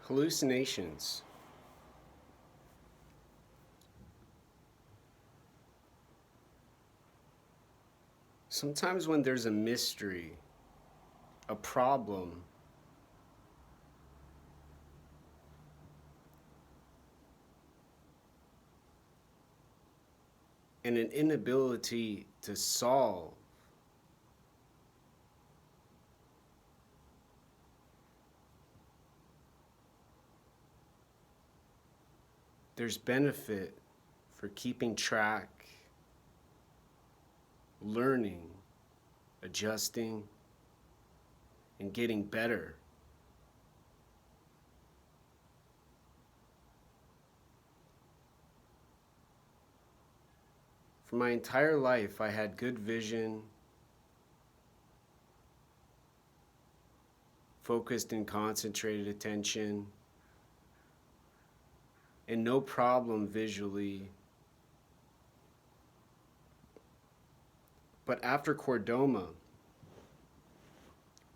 Hallucinations. Sometimes when there's a mystery, a problem, and an inability to solve, there's benefit for keeping track, learning, adjusting, and getting better. For my entire life, I had good vision, focused and concentrated attention, and no problem visually. But after chordoma,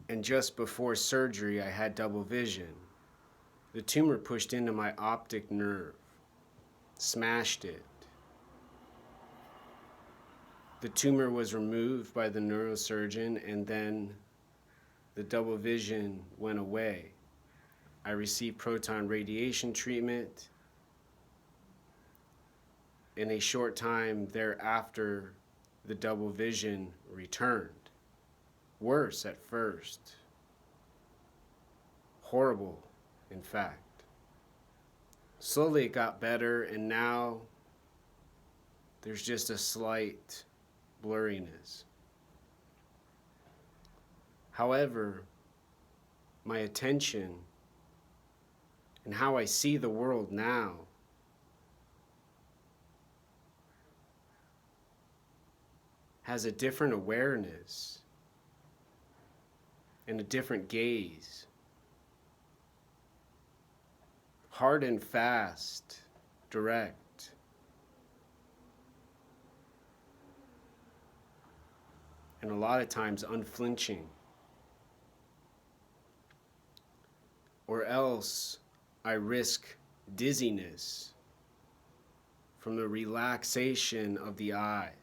and just before surgery, I had double vision. The tumor pushed into my optic nerve, smashed it. The tumor was removed by the neurosurgeon, and then the double vision went away. I received proton radiation treatment. In a short time thereafter, the double vision returned. Worse at first. Horrible, in fact. Slowly it got better, and now there's just a slight blurriness. However, my attention and how I see the world now has a different awareness and a different gaze. Hard and fast, direct. And a lot of times unflinching. Or else I risk dizziness from the relaxation of the eyes.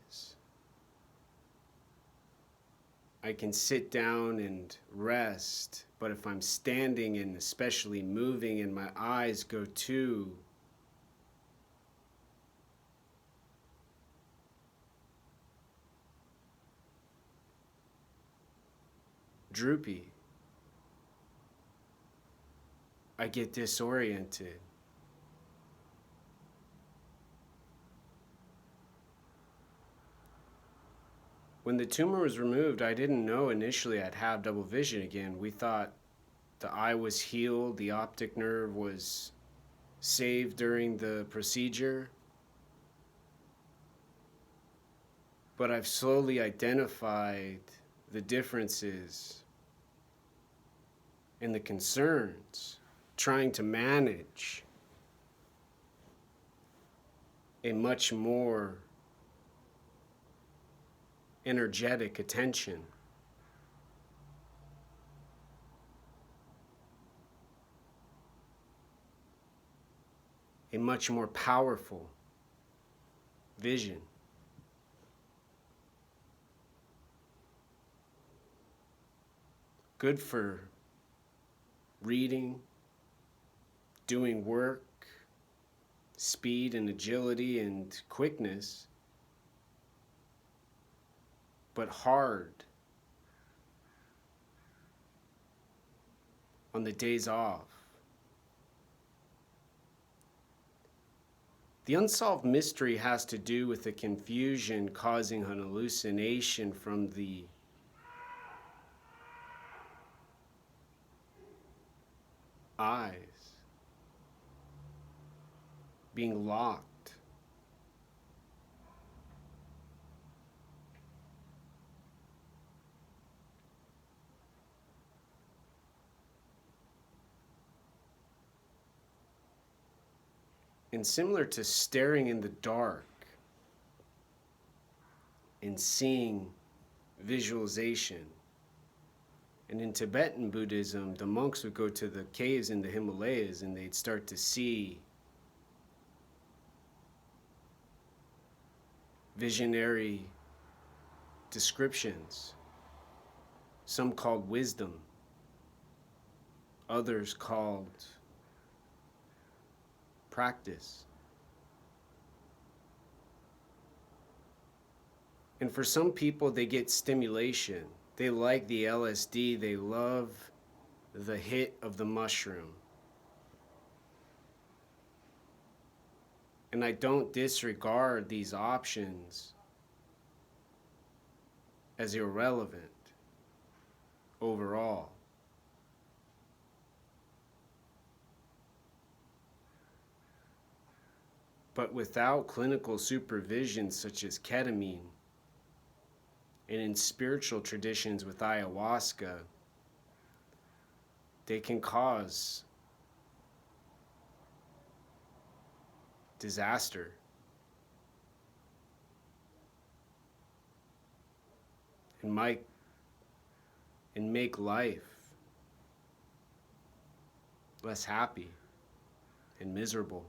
I can sit down and rest, but if I'm standing and especially moving and my eyes go too droopy, I get disoriented. When the tumor was removed, I didn't know initially I'd have double vision again. We thought the eye was healed, the optic nerve was saved during the procedure. But I've slowly identified the differences and the concerns, trying to manage a much more energetic attention. A much more powerful vision. Good for reading, doing work, speed and agility and quickness, but hard on the days off. The unsolved mystery has to do with the confusion causing an hallucination from the eyes being locked. And similar to staring in the dark and seeing visualization, And in Tibetan Buddhism, the monks would go to the caves in the Himalayas and they'd start to see visionary descriptions, some called wisdom, others called practice. And for some people, they get stimulation. They like the LSD, they love the hit of the mushroom. And I don't disregard these options as irrelevant overall. But without clinical supervision such as ketamine, and in spiritual traditions with ayahuasca, they can cause disaster. And make life less happy and miserable.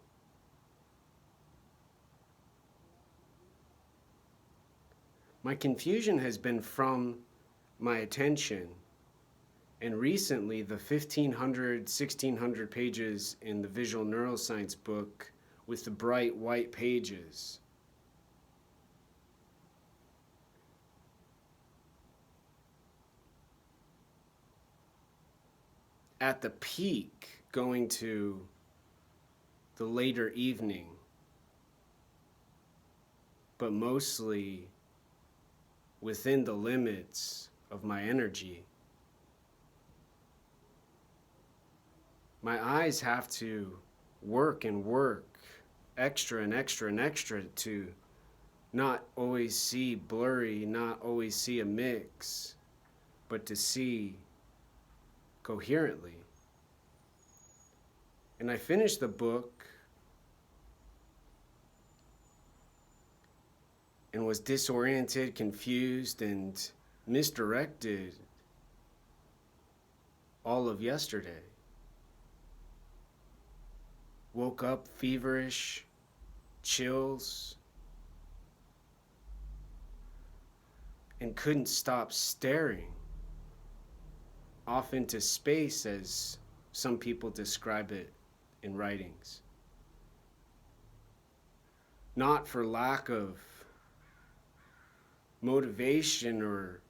My confusion has been from my attention, and recently the 1,600 pages in the visual neuroscience book with the bright white pages. At the peak, going to the later evening, but mostly within the limits of my energy. My eyes have to work and work extra and extra and extra to not always see blurry, not always see a mix, but to see coherently. And I finished the book and was disoriented, confused, and misdirected all of yesterday. Woke up feverish, chills, and couldn't stop staring off into space, as some people describe it in writings. Not for lack of motivation or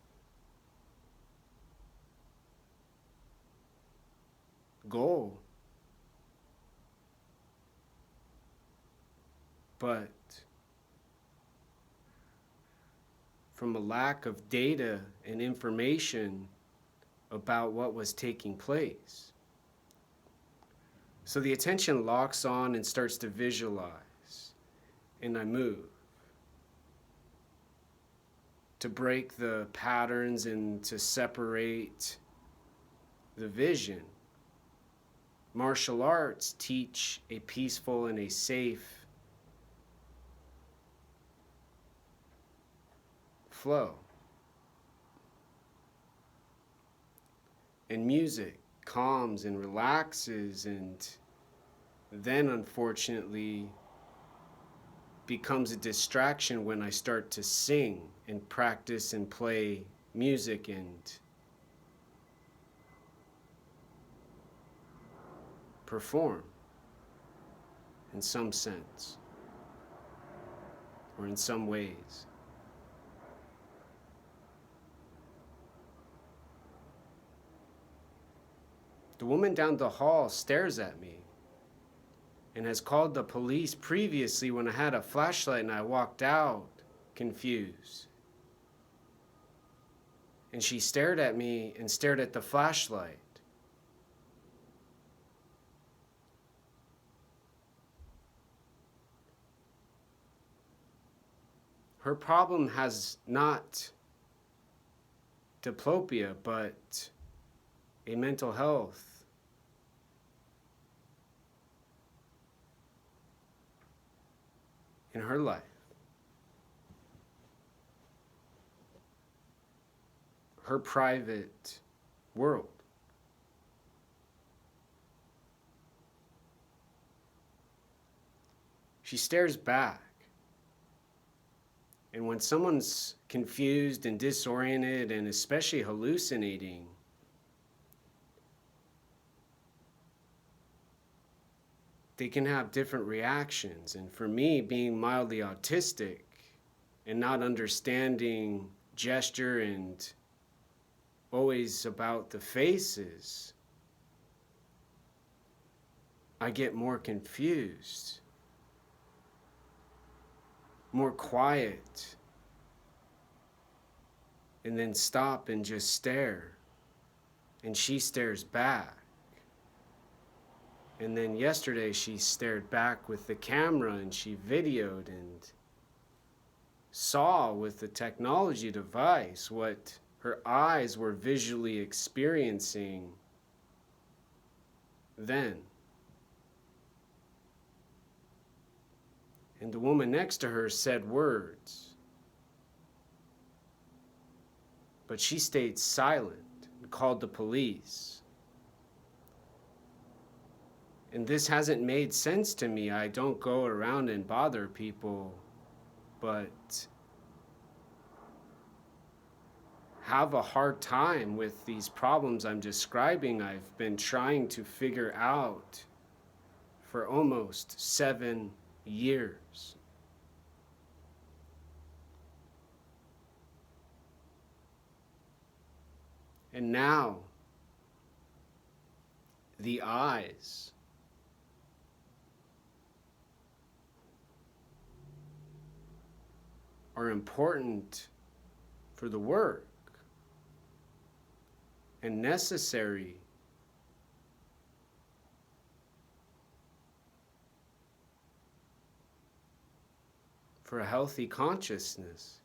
goal, but from a lack of data and information about what was taking place. So the attention locks on and starts to visualize, and I move to break the patterns and to separate the vision. Martial arts teach a peaceful and a safe flow. And music calms and relaxes, and then unfortunately becomes a distraction when I start to sing and practice and play music and perform in some sense or in some ways. The woman down the hall stares at me and has called the police previously when I had a flashlight and I walked out confused. And she stared at me and stared at the flashlight. Her problem has not diplopia, but a mental health in her life. Her private world. She stares back. And when someone's confused and disoriented and especially hallucinating, they can have different reactions. And for me, being mildly autistic and not understanding gesture and always about the faces, I get more confused, more quiet, and then stop and just stare. And she stares back. And then yesterday she stared back with the camera and she videoed and saw with the technology device what her eyes were visually experiencing then. And the woman next to her said words, but she stayed silent and called the police. And this hasn't made sense to me. I don't go around and bother people, but have a hard time with these problems I'm describing. I've been trying to figure out for almost 7 years. And now, the eyes are important for the work and necessary for a healthy consciousness.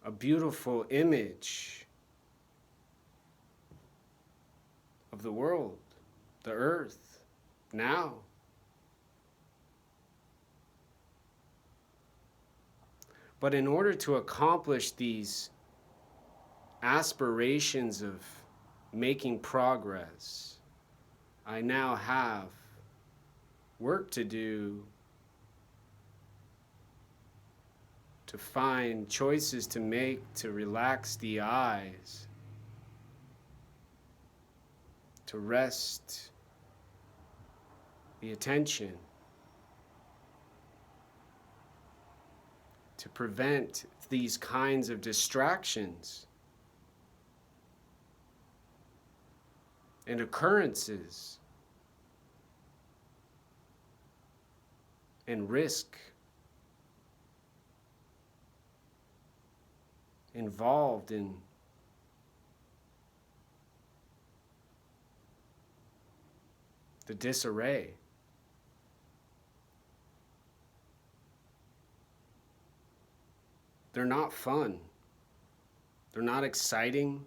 A beautiful image of the world, the earth, now. But in order to accomplish these aspirations of making progress, I now have work to do to find choices to make to relax the eyes, to rest the attention, to prevent these kinds of distractions and occurrences and risk involved in the disarray. They're not fun. They're not exciting.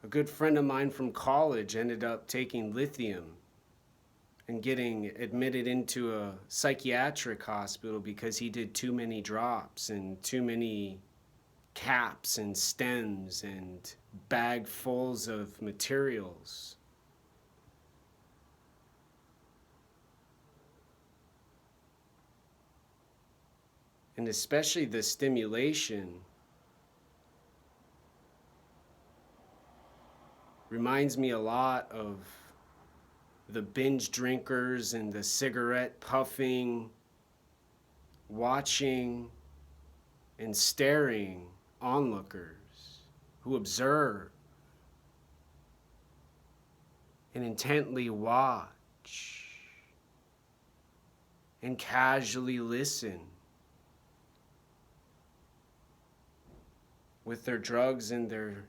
A good friend of mine from college ended up taking lithium and getting admitted into a psychiatric hospital because he did too many drops and too many caps and stems and bagfuls of materials. And especially the stimulation reminds me a lot of the binge drinkers and the cigarette puffing, watching and staring onlookers who observe and intently watch and casually listen with their drugs and their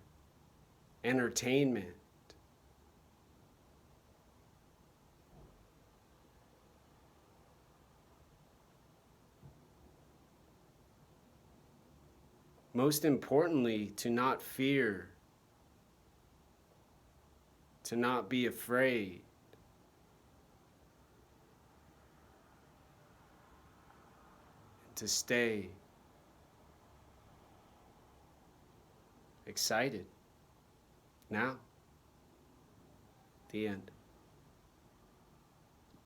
entertainment. Most importantly, to not fear, to not be afraid, to stay excited. Now, the end.